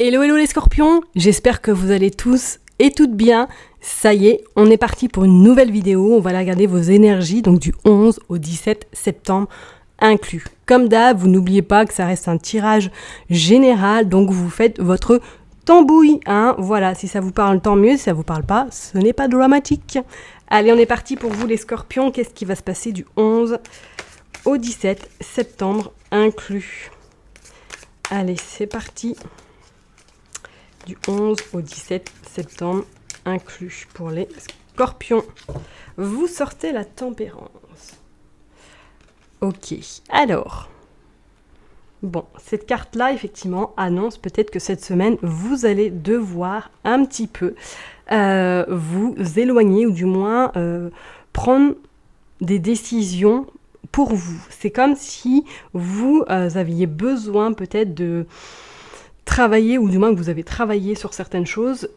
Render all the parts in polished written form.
Hello hello les scorpions, j'espère que vous allez tous et toutes bien. Ça y est, on est parti pour une nouvelle vidéo, on va regarder vos énergies, donc du 11 au 17 septembre inclus. Comme d'hab, vous n'oubliez pas que ça reste un tirage général, donc vous faites votre tambouille, hein. Voilà, si ça vous parle tant mieux, si ça vous parle pas, ce n'est pas dramatique. Allez, on est parti pour vous les scorpions, qu'est-ce qui va se passer du 11 au 17 septembre inclus. Allez, c'est parti. Du 11 au 17 septembre inclus pour les scorpions. Vous sortez la tempérance. Ok, alors. Bon, cette carte-là, effectivement, annonce peut-être que cette semaine, vous allez devoir un petit peu vous éloigner ou du moins prendre des décisions pour vous. C'est comme si vous aviez besoin peut-être de travailler, ou du moins que vous avez travaillé sur certaines choses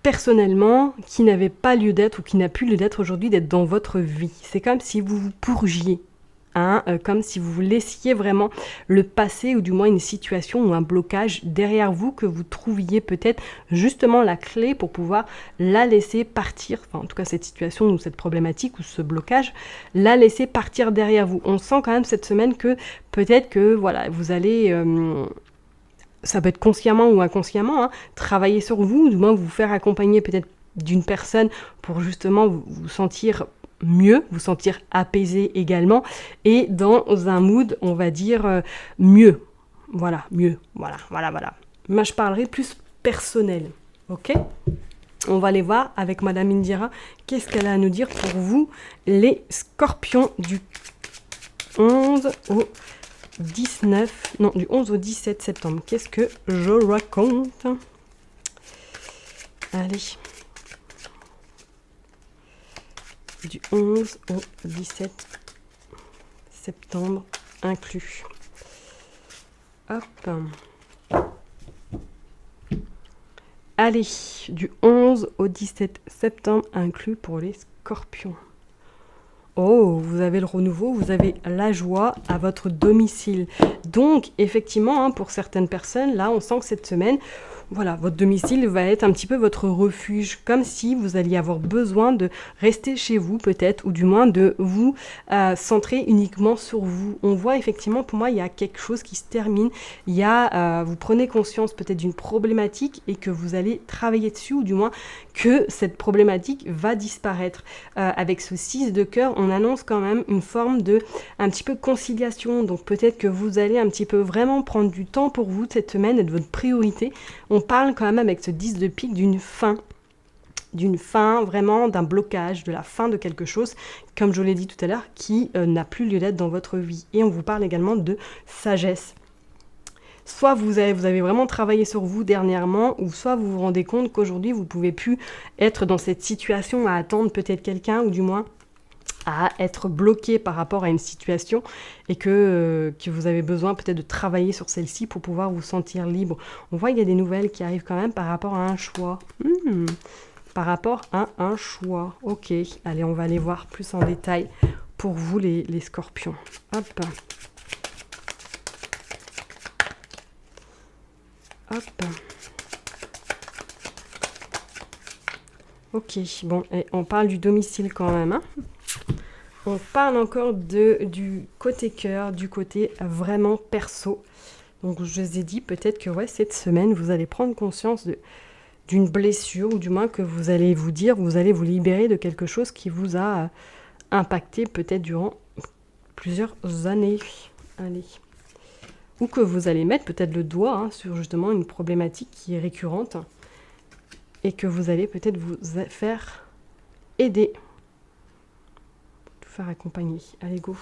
personnellement qui n'avaient pas lieu d'être ou qui n'a plus lieu d'être aujourd'hui, d'être dans votre vie. C'est comme si vous vous purgiez, hein, comme si vous laissiez vraiment le passé ou du moins une situation ou un blocage derrière vous, que vous trouviez peut-être justement la clé pour pouvoir la laisser partir, enfin en tout cas cette situation ou cette problématique ou ce blocage, la laisser partir derrière vous. On sent quand même cette semaine que peut-être que voilà, vous allez... ça peut être consciemment ou inconsciemment, hein, travailler sur vous, du moins vous faire accompagner peut-être d'une personne pour justement vous sentir mieux, vous sentir apaisé également, et dans un mood, on va dire, mieux. Voilà, mieux. Voilà. Moi, je parlerai plus personnel, ok ? On va aller voir avec Madame Indira, qu'est-ce qu'elle a à nous dire pour vous, les scorpions du 11 au 19, non, du 11 au 17 septembre. Qu'est-ce que je raconte ? Allez. Du 11 au 17 septembre inclus. Hop. Allez, du 11 au 17 septembre inclus pour les scorpions. Oh, vous avez le renouveau, vous avez la joie à votre domicile. Donc, effectivement, hein, pour certaines personnes, là, on sent que cette semaine, voilà, votre domicile va être un petit peu votre refuge, comme si vous alliez avoir besoin de rester chez vous, peut-être, ou du moins de vous centrer uniquement sur vous. On voit effectivement, pour moi, il y a quelque chose qui se termine. Il y a, vous prenez conscience peut-être d'une problématique et que vous allez travailler dessus, ou du moins que cette problématique va disparaître. Avec ce 6 de cœur, on annonce quand même une forme de un petit peu conciliation. Donc peut-être que vous allez un petit peu vraiment prendre du temps pour vous cette semaine et de votre priorité. On parle quand même avec ce 10 de pique d'une fin, vraiment d'un blocage, de la fin de quelque chose, comme je l'ai dit tout à l'heure, qui n'a plus lieu d'être dans votre vie. Et on vous parle également de sagesse. Soit vous avez vraiment travaillé sur vous dernièrement, ou soit vous vous rendez compte qu'aujourd'hui vous ne pouvez plus être dans cette situation à attendre peut-être quelqu'un, ou du moins à être bloqué par rapport à une situation, et que vous avez besoin peut-être de travailler sur celle-ci pour pouvoir vous sentir libre. On voit qu'il y a des nouvelles qui arrivent quand même par rapport à un choix. Par rapport à un choix. Ok, allez, on va aller voir plus en détail pour vous les scorpions. Hop. Ok, bon, et on parle du domicile quand même, hein. On parle encore du côté cœur, du côté vraiment perso. Donc je vous ai dit peut-être que ouais, cette semaine, vous allez prendre conscience d'une blessure, ou du moins que vous allez vous dire, vous allez vous libérer de quelque chose qui vous a impacté peut-être durant plusieurs années. Allez. Ou que vous allez mettre peut-être le doigt sur justement une problématique qui est récurrente et que vous allez peut-être vous faire aider. Faire accompagner. Allez, go.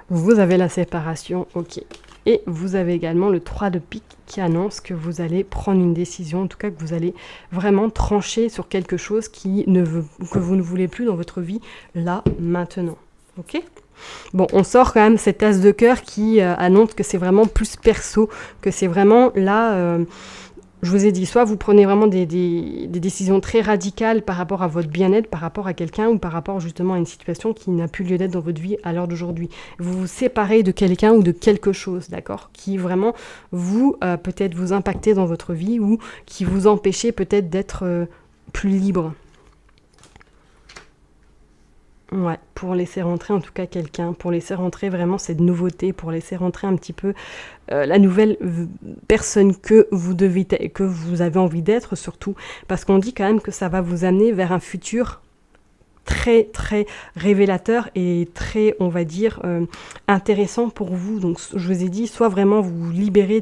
Vous avez la séparation, ok. Et vous avez également le 3 de pique qui annonce que vous allez prendre une décision, en tout cas que vous allez vraiment trancher sur quelque chose que vous ne voulez plus dans votre vie, là, maintenant. Ok ? Bon, on sort quand même cet as de cœur qui annonce que c'est vraiment plus perso, que c'est vraiment là... je vous ai dit, soit vous prenez vraiment des décisions très radicales par rapport à votre bien-être, par rapport à quelqu'un ou par rapport justement à une situation qui n'a plus lieu d'être dans votre vie à l'heure d'aujourd'hui. Vous vous séparez de quelqu'un ou de quelque chose, d'accord, qui vraiment vous, peut-être vous impactez dans votre vie ou qui vous empêchez peut-être d'être plus libre. Ouais, pour laisser rentrer en tout cas quelqu'un, pour laisser rentrer vraiment cette nouveauté, pour laisser rentrer un petit peu la nouvelle personne que que vous avez envie d'être surtout, parce qu'on dit quand même que ça va vous amener vers un futur très très révélateur et très, on va dire, intéressant pour vous. Donc je vous ai dit, soit vraiment vous vous libérez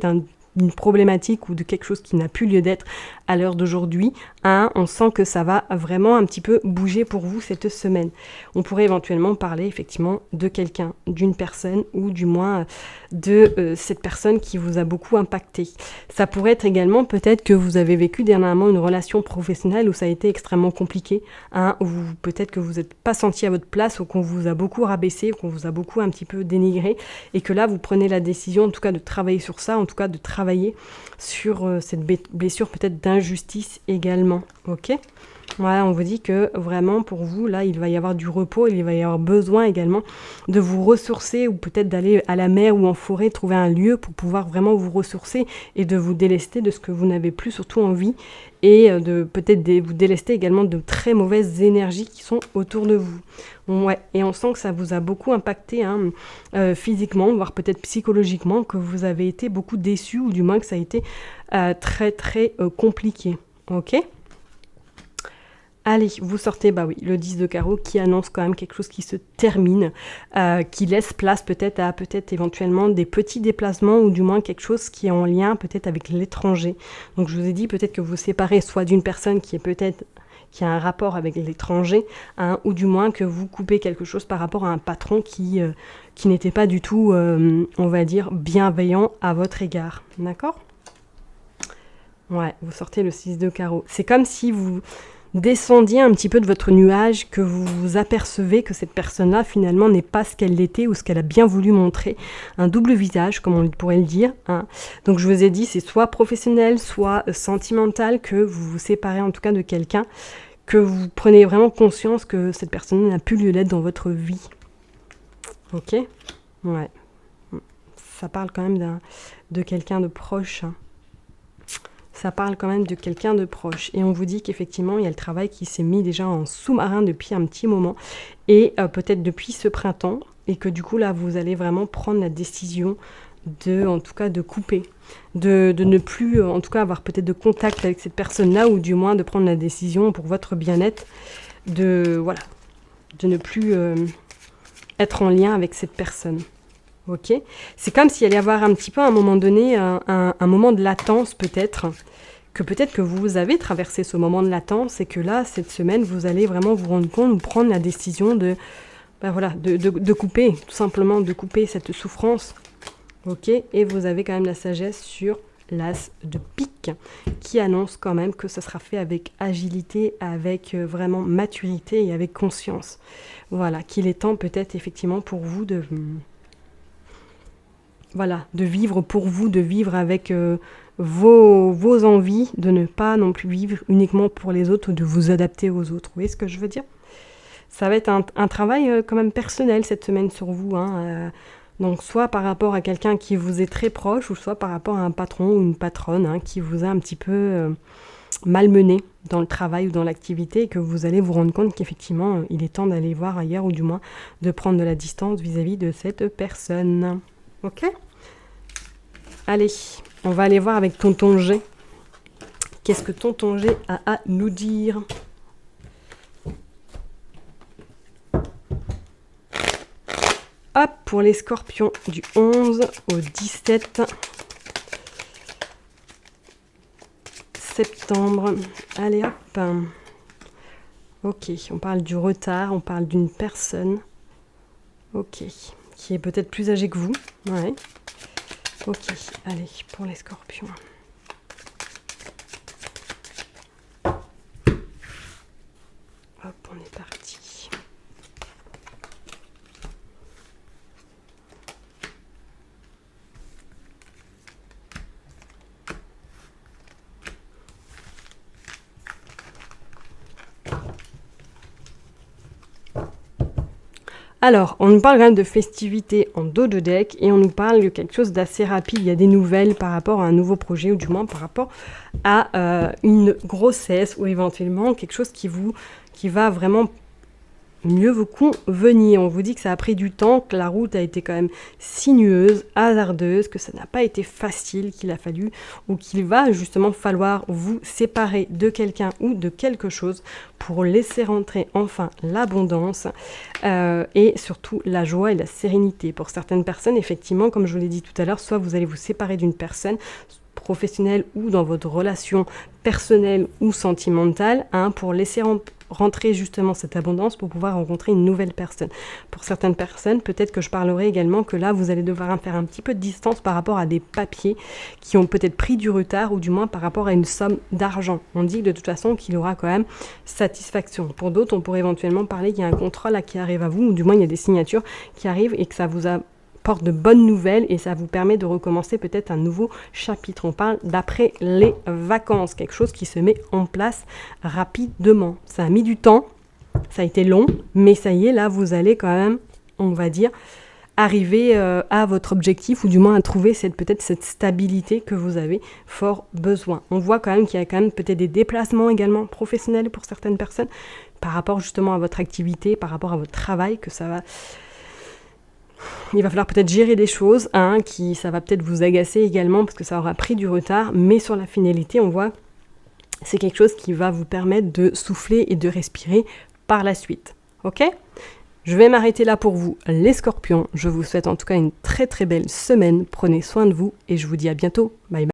d'une problématique ou de quelque chose qui n'a plus lieu d'être à l'heure d'aujourd'hui, on sent que ça va vraiment un petit peu bouger pour vous cette semaine. On pourrait éventuellement parler effectivement de quelqu'un, d'une personne ou du moins de cette personne qui vous a beaucoup impacté. Ça pourrait être également peut-être que vous avez vécu dernièrement une relation professionnelle où ça a été extrêmement compliqué, où peut-être que vous n'êtes pas senti à votre place ou qu'on vous a beaucoup rabaissé, ou qu'on vous a beaucoup un petit peu dénigré et que là vous prenez la décision en tout cas de travailler sur ça, en tout cas de travailler sur cette blessure peut-être d'injustice également, ok ? Voilà, on vous dit que vraiment pour vous, là, il va y avoir du repos, il va y avoir besoin également de vous ressourcer ou peut-être d'aller à la mer ou en forêt, trouver un lieu pour pouvoir vraiment vous ressourcer et de vous délester de ce que vous n'avez plus surtout envie et de peut-être vous délester également de très mauvaises énergies qui sont autour de vous. Ouais, et on sent que ça vous a beaucoup impacté physiquement, voire peut-être psychologiquement, que vous avez été beaucoup déçus ou du moins que ça a été très très compliqué. Ok ? Allez, vous sortez, bah oui, le 10 de carreau qui annonce quand même quelque chose qui se termine, qui laisse place peut-être à peut-être éventuellement des petits déplacements ou du moins quelque chose qui est en lien peut-être avec l'étranger. Donc je vous ai dit peut-être que vous séparez soit d'une personne qui est peut-être qui a un rapport avec l'étranger, ou du moins que vous coupez quelque chose par rapport à un patron qui n'était pas du tout, on va dire, bienveillant à votre égard. D'accord ? Ouais, vous sortez le 6 de carreau. C'est comme si vous descendiez un petit peu de votre nuage, que vous vous apercevez que cette personne-là, finalement, n'est pas ce qu'elle était ou ce qu'elle a bien voulu montrer. Un double visage, comme on pourrait le dire. Donc, je vous ai dit, c'est soit professionnel, soit sentimental, que vous vous séparez en tout cas de quelqu'un, que vous prenez vraiment conscience que cette personne n'a plus lieu d'être dans votre vie. Ok ? Ouais. Ça parle quand même de quelqu'un de proche. Ça parle quand même de quelqu'un de proche. Et on vous dit qu'effectivement, il y a le travail qui s'est mis déjà en sous-marin depuis un petit moment. Et peut-être depuis ce printemps. Et que du coup, là, vous allez vraiment prendre la décision en tout cas, de couper. De ne plus, en tout cas, avoir peut-être de contact avec cette personne-là. Ou du moins, de prendre la décision pour votre bien-être. De ne plus être en lien avec cette personne. Ok ? C'est comme s'il allait y avoir un petit peu à un moment donné, un moment de latence peut-être que vous avez traversé ce moment de latence et que là, cette semaine, vous allez vraiment vous rendre compte ou prendre la décision de couper, tout simplement de couper cette souffrance. Ok ? Et vous avez quand même la sagesse sur l'as de pique qui annonce quand même que ça sera fait avec agilité, avec vraiment maturité et avec conscience. Voilà, qu'il est temps peut-être effectivement pour vous de vivre pour vous, de vivre avec vos envies, de ne pas non plus vivre uniquement pour les autres ou de vous adapter aux autres. Vous voyez ce que je veux dire ? Ça va être un travail quand même personnel cette semaine sur vous. Donc soit par rapport à quelqu'un qui vous est très proche ou soit par rapport à un patron ou une patronne qui vous a un petit peu malmené dans le travail ou dans l'activité et que vous allez vous rendre compte qu'effectivement il est temps d'aller voir ailleurs ou du moins de prendre de la distance vis-à-vis de cette personne. Ok ? Allez, on va aller voir avec Tonton G. Qu'est-ce que Tonton G a à nous dire ? Hop, pour les scorpions du 11 au 17 septembre. Allez, hop. Ok, on parle du retard, on parle d'une personne. Ok, qui est peut-être plus âgée que vous. Ouais. Ok, allez, pour les scorpions. Hop, on est parti. Alors, on nous parle quand même de festivités en dos de deck et on nous parle de quelque chose d'assez rapide. Il y a des nouvelles par rapport à un nouveau projet ou du moins par rapport à une grossesse ou éventuellement quelque chose qui va vraiment mieux vous convenir. On vous dit que ça a pris du temps, que la route a été quand même sinueuse, hasardeuse, que ça n'a pas été facile, qu'il a fallu ou qu'il va justement falloir vous séparer de quelqu'un ou de quelque chose pour laisser rentrer enfin l'abondance et surtout la joie et la sérénité. Pour certaines personnes, effectivement, comme je vous l'ai dit tout à l'heure, soit vous allez vous séparer d'une personne professionnelle ou dans votre relation personnelle ou sentimentale pour laisser rentrer justement cette abondance pour pouvoir rencontrer une nouvelle personne. Pour certaines personnes, peut-être que je parlerai également que là, vous allez devoir faire un petit peu de distance par rapport à des papiers qui ont peut-être pris du retard ou du moins par rapport à une somme d'argent. On dit de toute façon qu'il y aura quand même satisfaction. Pour d'autres, on pourrait éventuellement parler qu'il y a un contrat là qui arrive à vous ou du moins il y a des signatures qui arrivent et que ça vous apporte de bonnes nouvelles et ça vous permet de recommencer peut-être un nouveau chapitre. On parle d'après les vacances, quelque chose qui se met en place rapidement. Ça a mis du temps, ça a été long, mais ça y est, là vous allez quand même, on va dire, arriver à votre objectif ou du moins à trouver peut-être cette stabilité que vous avez fort besoin. On voit quand même qu'il y a quand même peut-être des déplacements également professionnels pour certaines personnes par rapport justement à votre activité, par rapport à votre travail, que ça va... Il va falloir peut-être gérer des choses, ça va peut-être vous agacer également parce que ça aura pris du retard, mais sur la finalité, on voit c'est quelque chose qui va vous permettre de souffler et de respirer par la suite. Ok ? Je vais m'arrêter là pour vous, les scorpions. Je vous souhaite en tout cas une très très belle semaine. Prenez soin de vous et je vous dis à bientôt. Bye bye.